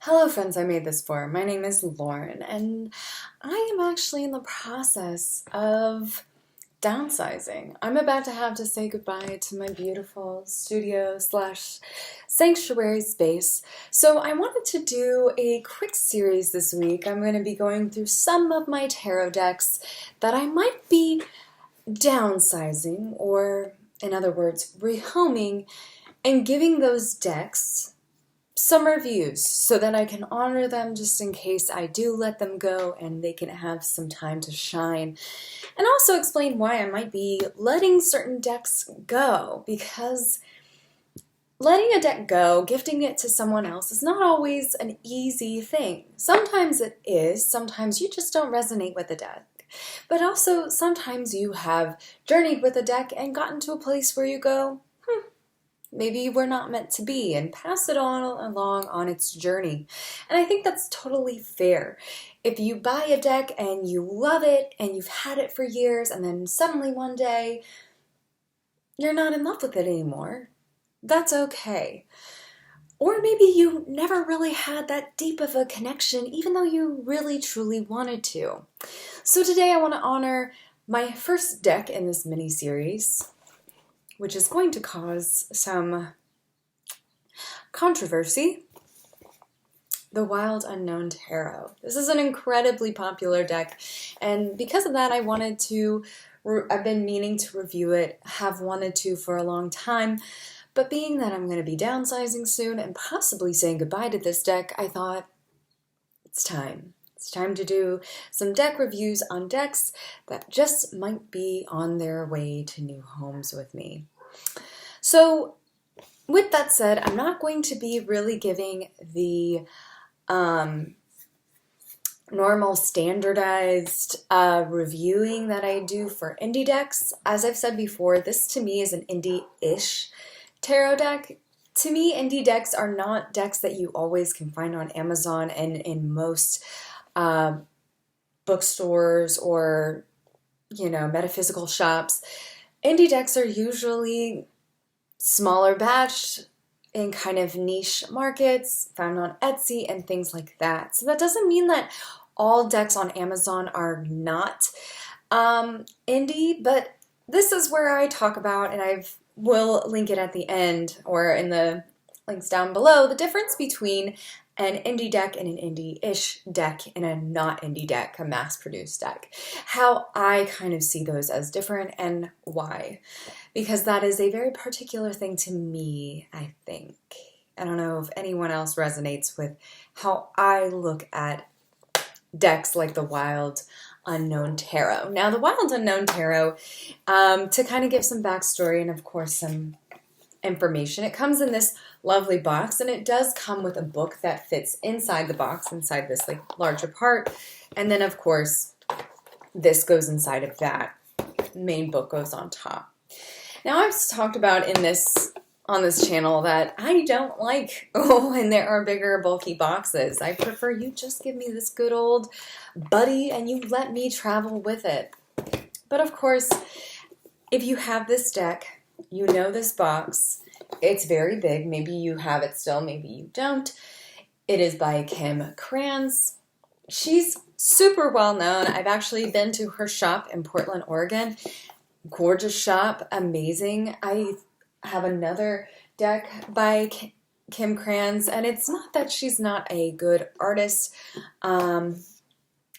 Hello friends I made this for. My name is Lauren and I am actually in the process of downsizing. I'm about to have to say goodbye to my beautiful studio slash sanctuary space. So I wanted to do a quick series this week. I'm going to be going through some of my tarot decks that I might be downsizing, or in other words, rehoming, and giving those decks some reviews so that I can honor them just in case I do let them go and they can have some time to shine. And also explain why I might be letting certain decks go, because letting a deck go, gifting it to someone else, is not always an easy thing. Sometimes it is, sometimes you just don't resonate with the deck. But also sometimes you have journeyed with a deck and gotten to a place where you go, maybe we're not meant to be, and pass it on along on its journey. And I think that's totally fair. If you buy a deck and you love it and you've had it for years and then suddenly one day you're not in love with it anymore, that's okay. Or maybe you never really had that deep of a connection even though you really truly wanted to. So today I want to honor my first deck in this mini-series, which is going to cause some controversy, the Wild Unknown Tarot. This is an incredibly popular deck, and because of that, I've been meaning to review it, have wanted to for a long time, but being that I'm going to be downsizing soon and possibly saying goodbye to this deck, I thought, it's time. It's time to do some deck reviews on decks that just might be on their way to new homes with me. So with that said, I'm not going to be really giving the normal standardized reviewing that I do for indie decks. As I've said before, this to me is an indie-ish tarot deck. To me, indie decks are not decks that you always can find on Amazon and in most bookstores or, metaphysical shops. Indie decks are usually smaller batch in kind of niche markets, found on Etsy and things like that. So that doesn't mean that all decks on Amazon are not indie, but this is where I talk about, and I will link it at the end or in the links down below, the difference between an indie deck and an indie-ish deck and a not indie deck, a mass-produced deck. How I kind of see those as different and why. Because that is a very particular thing to me, I think. I don't know if anyone else resonates with how I look at decks like the Wild Unknown Tarot. Now, the Wild Unknown Tarot, to kind of give some backstory and of course some information, it comes in this lovely box, and it does come with a book that fits inside the box, inside this larger part, and then of course this goes inside of that. Main book goes on top. Now, I've talked about on this channel that I don't like when there are bigger bulky boxes. I prefer you just give me this good old buddy and you let me travel with it. But of course, if you have this deck, you know this box. It's very big. Maybe you have it still, maybe you don't. It is by Kim Kranz. She's super well known. I've actually been to her shop in Portland, Oregon. Gorgeous shop, amazing. I have another deck by Kim Kranz, and it's not that she's not a good artist, and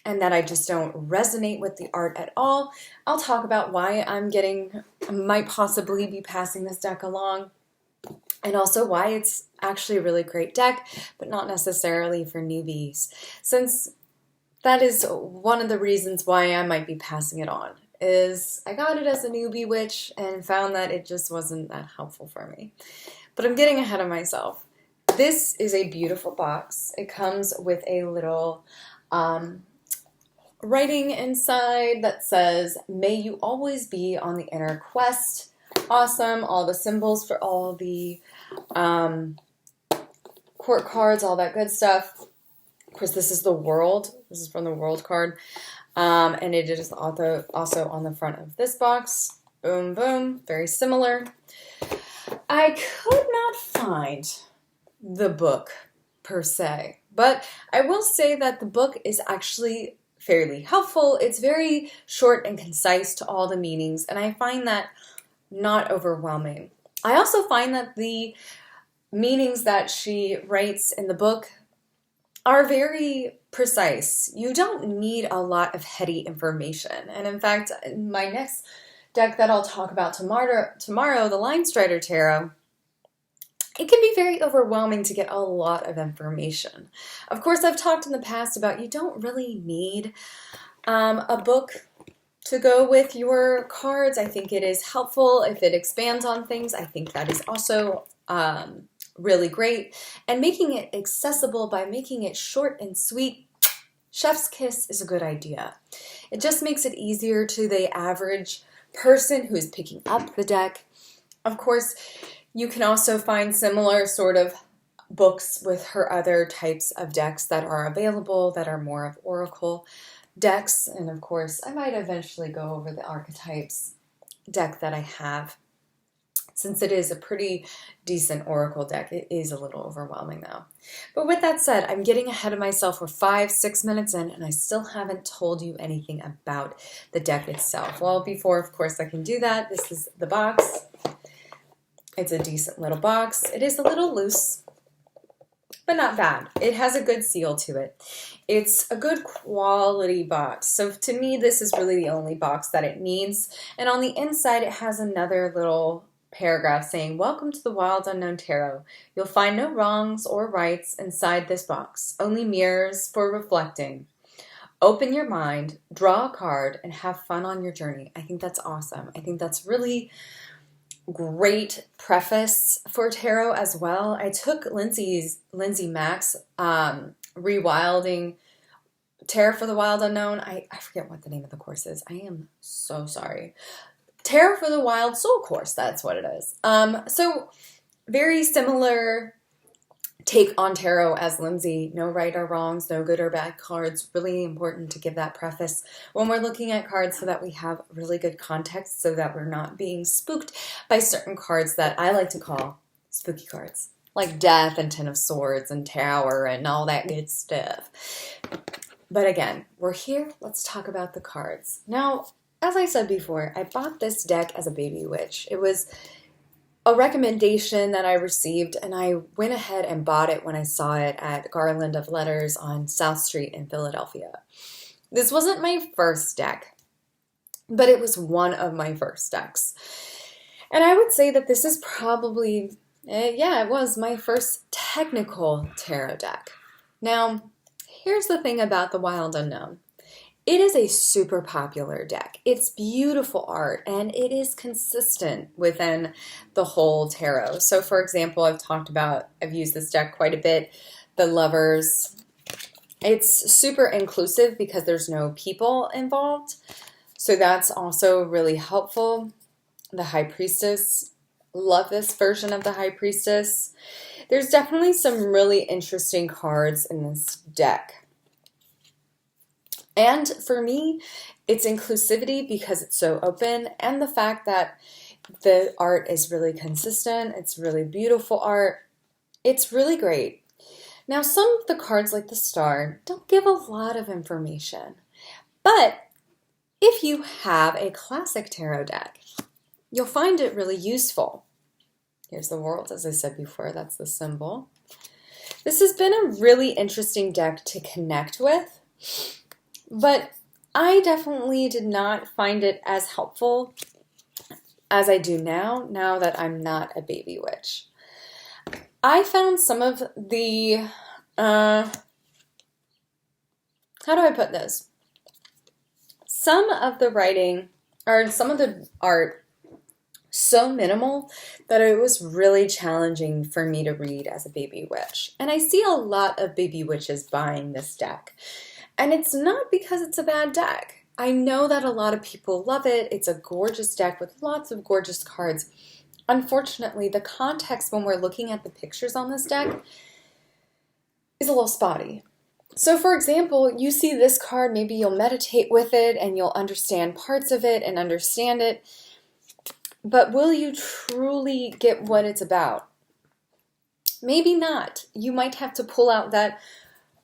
that I just don't resonate with the art at all. I'll talk about why might possibly be passing this deck along, and also why it's actually a really great deck, but not necessarily for newbies, since that is one of the reasons why I might be passing it on, is I got it as a newbie witch and found that it just wasn't that helpful for me. But I'm getting ahead of myself. This is a beautiful box. It comes with a little writing inside that says, "May you always be on the inner quest." Awesome. All the symbols for all the court cards, all that good stuff. Of course, this is the World. This is from the World card. And it is also on the front of this box. Boom, boom. Very similar. I could not find the book per se. But I will say that the book is actually fairly helpful. It's very short and concise to all the meanings, and I find that not overwhelming. I also find that the meanings that she writes in the book are very precise. You don't need a lot of heady information. And in fact, my next deck that I'll talk about tomorrow, the Line Strider Tarot, it can be very overwhelming to get a lot of information. Of course, I've talked in the past about you don't really need a book to go with your cards. I think it is helpful if it expands on things. I think that is also really great. And making it accessible by making it short and sweet, chef's kiss is a good idea. It just makes it easier to the average person who is picking up the deck. Of course, you can also find similar sort of books with her other types of decks that are available that are more of oracle decks. And of course, I might eventually go over the archetypes deck that I have. Since it is a pretty decent oracle deck, it is a little overwhelming though. But with that said, I'm getting ahead of myself. We're 5-6 minutes in, and I still haven't told you anything about the deck itself. Well, before, of course, I can do that, this is the box. It's a decent little box. It is a little loose, but not bad. It has a good seal to it. It's a good quality box. So to me, this is really the only box that it needs. And on the inside, it has another little paragraph saying, "Welcome to the Wild Unknown Tarot. You'll find no wrongs or rights inside this box, only mirrors for reflecting. Open your mind, draw a card, and have fun on your journey." I think that's awesome. I think that's really great preface for tarot as well. I took Lindsay Mack's Rewilding Tarot for the Wild Unknown. I forget what the name of the course is. I am so sorry. Tarot for the Wild Soul course, that's what it is. So very similar take on tarot as Lindsay. No right or wrongs, no good or bad cards. Really important to give that preface when we're looking at cards so that we have really good context, so that we're not being spooked by certain cards that I like to call spooky cards, like Death and Ten of Swords and Tower and all that good stuff. But again, we're here. Let's talk about the cards. Now, as I said before, I bought this deck as a baby witch. It was a recommendation that I received, and I went ahead and bought it when I saw it at Garland of Letters on South Street in Philadelphia. This wasn't my first deck, but it was one of my first decks. And I would say that this is probably, it was my first technical tarot deck. Now, here's the thing about the Wild Unknown. It is a super popular deck. It's beautiful art, and it is consistent within the whole tarot. So for example, I've used this deck quite a bit, the Lovers. It's super inclusive because there's no people involved. So that's also really helpful. The High Priestess, love this version of the High Priestess. There's definitely some really interesting cards in this deck. And for me, it's inclusivity because it's so open, and the fact that the art is really consistent. It's really beautiful art. It's really great. Now, some of the cards, like the Star, don't give a lot of information. But if you have a classic tarot deck, you'll find it really useful. Here's the World, as I said before. That's the symbol. This has been a really interesting deck to connect with. But I definitely did not find it as helpful as I do now that I'm not a baby witch. I found some of the, how do I put this? Some of the writing, or some of the art, so minimal that it was really challenging for me to read as a baby witch. And I see a lot of baby witches buying this deck. And it's not because it's a bad deck. I know that a lot of people love it. It's a gorgeous deck with lots of gorgeous cards. Unfortunately, the context when we're looking at the pictures on this deck is a little spotty. So for example, you see this card, maybe you'll meditate with it and you'll understand parts of it and understand it. But will you truly get what it's about? Maybe not. You might have to pull out that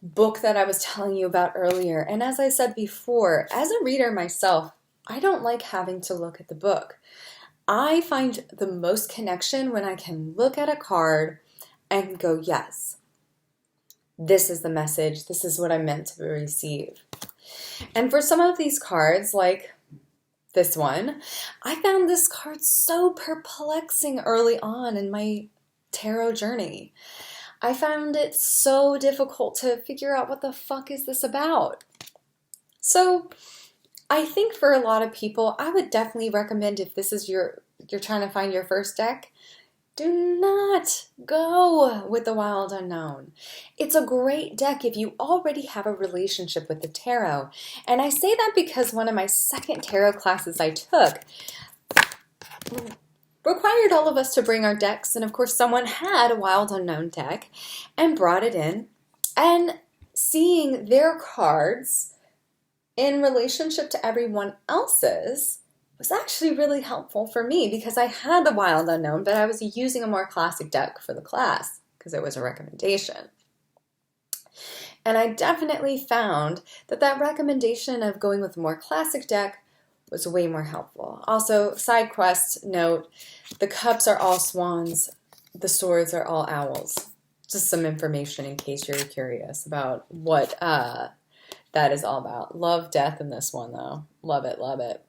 book that I was telling you about earlier. And as I said before, as a reader myself, I don't like having to look at the book. I find the most connection when I can look at a card and go, yes, this is the message. This is what I meant to receive. And for some of these cards, like this one, I found this card so perplexing early on in my tarot journey. I found it so difficult to figure out what the fuck is this about. So I think for a lot of people, I would definitely recommend, if this is you're trying to find your first deck, do not go with the Wild Unknown. It's a great deck if you already have a relationship with the tarot. And I say that because one of my second tarot classes I took required all of us to bring our decks. And of course, someone had a Wild Unknown deck and brought it in. And seeing their cards in relationship to everyone else's was actually really helpful for me, because I had the Wild Unknown, but I was using a more classic deck for the class because it was a recommendation. And I definitely found that that recommendation of going with a more classic deck was way more helpful. Also, side quest note, the cups are all swans, the swords are all owls. Just some information in case you're curious about what that is all about. Love death in this one, though. Love it, love it.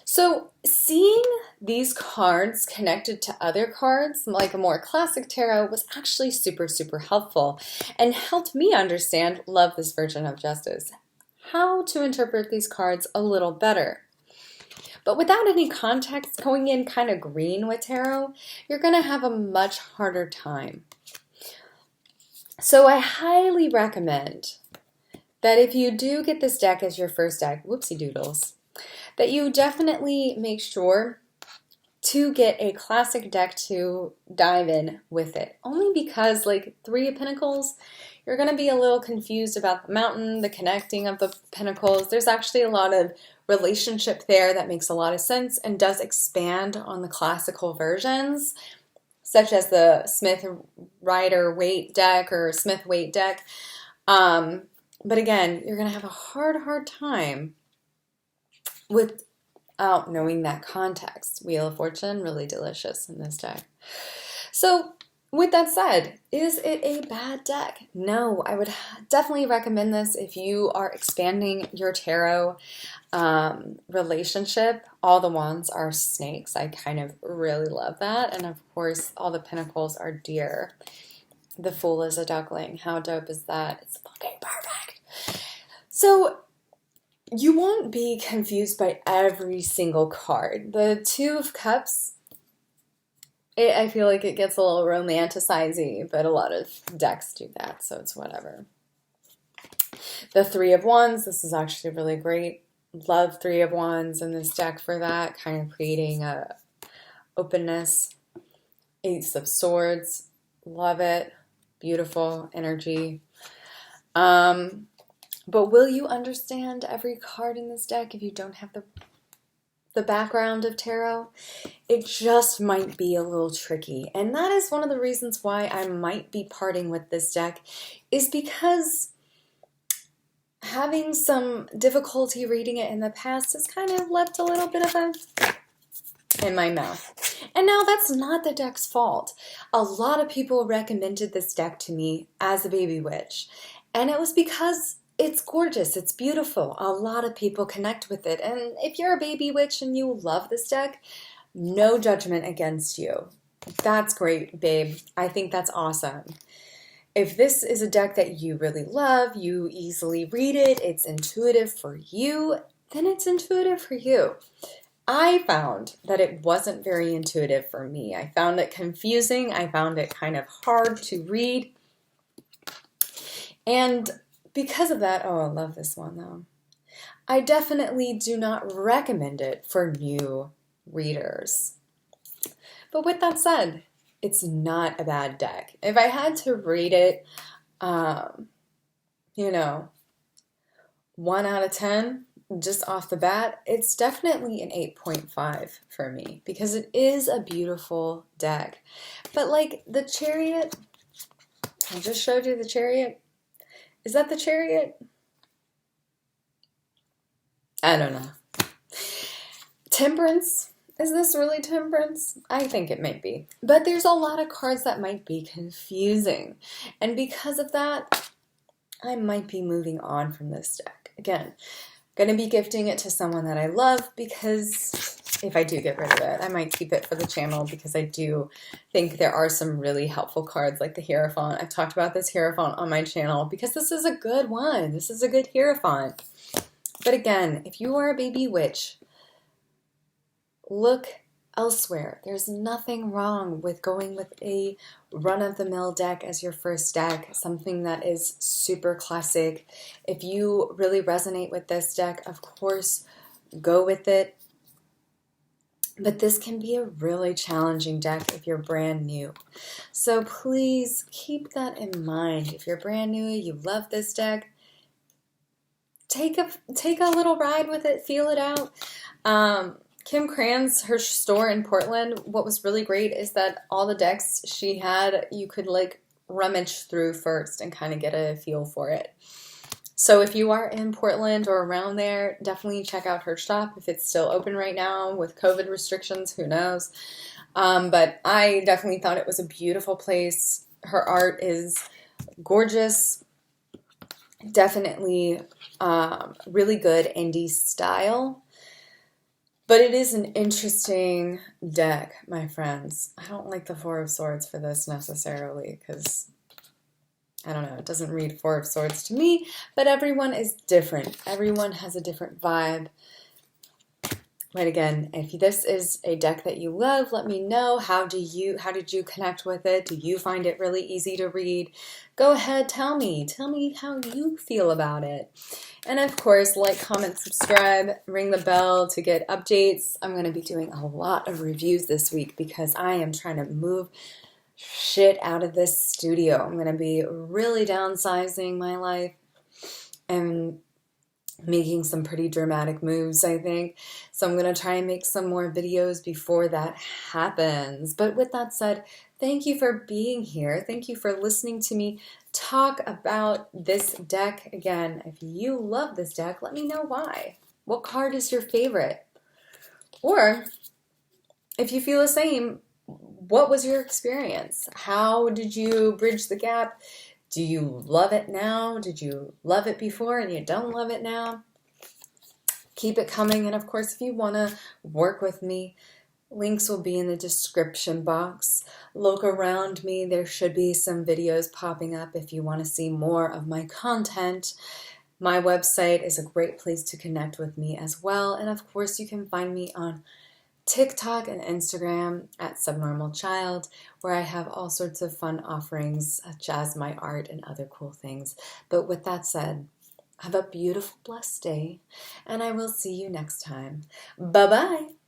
So seeing these cards connected to other cards, like a more classic tarot, was actually super, super helpful and helped me understand, love this version of justice, how to interpret these cards a little better. But without any context, going in kind of green with tarot, you're going to have a much harder time. So I highly recommend that if you do get this deck as your first deck, whoopsie doodles, that you definitely make sure to get a classic deck to dive in with it. Only because, like Three of Pentacles, you're going to be a little confused about the mountain, the connecting of the pentacles. There's actually a lot of relationship there that makes a lot of sense and does expand on the classical versions, such as the Smith Rider-Waite deck or Smith-Waite deck. But again, you're going to have a hard time without knowing that context. Wheel of Fortune, really delicious in this deck. So with that said, is it a bad deck? No, I would definitely recommend this if you are expanding your tarot relationship. All the wands are snakes. I kind of really love that. And of course, all the pentacles are deer. The Fool is a duckling. How dope is that? It's fucking perfect. So you won't be confused by every single card. The Two of Cups, I feel like it gets a little romanticizing, but a lot of decks do that, so it's whatever. The Three of Wands, this is actually really great. Love Three of Wands in this deck for that, kind of creating a openness. Ace of Swords, love it. Beautiful energy. But will you understand every card in this deck if you don't have the background of tarot? It just might be a little tricky. And that is one of the reasons why I might be parting with this deck, is because having some difficulty reading it in the past has kind of left a little bit of a in my mouth. And now that's not the deck's fault. A lot of people recommended this deck to me as a baby witch. And it was because it's gorgeous, it's beautiful. A lot of people connect with it. And if you're a baby witch and you love this deck, no judgment against you. That's great, babe. I think that's awesome. If this is a deck that you really love, you easily read it, it's intuitive for you, then it's intuitive for you. I found that it wasn't very intuitive for me. I found it confusing. I found it kind of hard to read. And because of that, oh, I love this one though. I definitely do not recommend it for new readers. But with that said, it's not a bad deck. If I had to rate it, 1 out of 10, just off the bat, it's definitely an 8.5 for me because it is a beautiful deck. But like the Chariot, I just showed you the Chariot. Is that the Chariot? I don't know. Temperance. Is this really Temperance? I think it might be. But there's a lot of cards that might be confusing. And because of that, I might be moving on from this deck. Again, going to be gifting it to someone that I love, because if I do get rid of it, I might keep it for the channel, because I do think there are some really helpful cards like the Hierophant. I've talked about this Hierophant on my channel because this is a good one. This is a good Hierophant. But again, if you are a baby witch, look elsewhere. There's nothing wrong with going with a run-of-the-mill deck as your first deck, something that is super classic. If you really resonate with this deck, of course, go with it. But this can be a really challenging deck if you're brand new. So please keep that in mind. If you're brand new, you love this deck, take a little ride with it, feel it out. Kim Cran's, her store in Portland, what was really great is that all the decks she had, you could like rummage through first and kind of get a feel for it. So if you are in Portland or around there, definitely check out her shop if it's still open right now with COVID restrictions, who knows. But I definitely thought it was a beautiful place. Her art is gorgeous. Definitely really good indie style. But it is an interesting deck, my friends. I don't like the Four of Swords for this necessarily because, I don't know, it doesn't read Four of Swords to me, but everyone is different. Everyone has a different vibe. But again, if this is a deck that you love, let me know. How did you connect with it? Do you find it really easy to read? Go ahead, tell me. Tell me how you feel about it. And of course, like, comment, subscribe, ring the bell to get updates. I'm going to be doing a lot of reviews this week because I am trying to move shit out of this studio. I'm going to be really downsizing my life and making some pretty dramatic moves, I think. So I'm going to try and make some more videos before that happens. But with that said, thank you for being here. Thank you for listening to me talk about this deck. Again, if you love this deck, let me know why. What card is your favorite? Or if you feel the same, what was your experience? How did you bridge the gap? Do you love it now? Did you love it before and you don't love it now? Keep it coming. And of course, if you want to work with me, links will be in the description box. Look around me. There should be some videos popping up if you want to see more of my content. My website is a great place to connect with me as well. And of course, you can find me on TikTok and Instagram at subnormalchild, where I have all sorts of fun offerings such as my art and other cool things. But with that said, have a beautiful, blessed day, and I will see you next time. Bye-bye.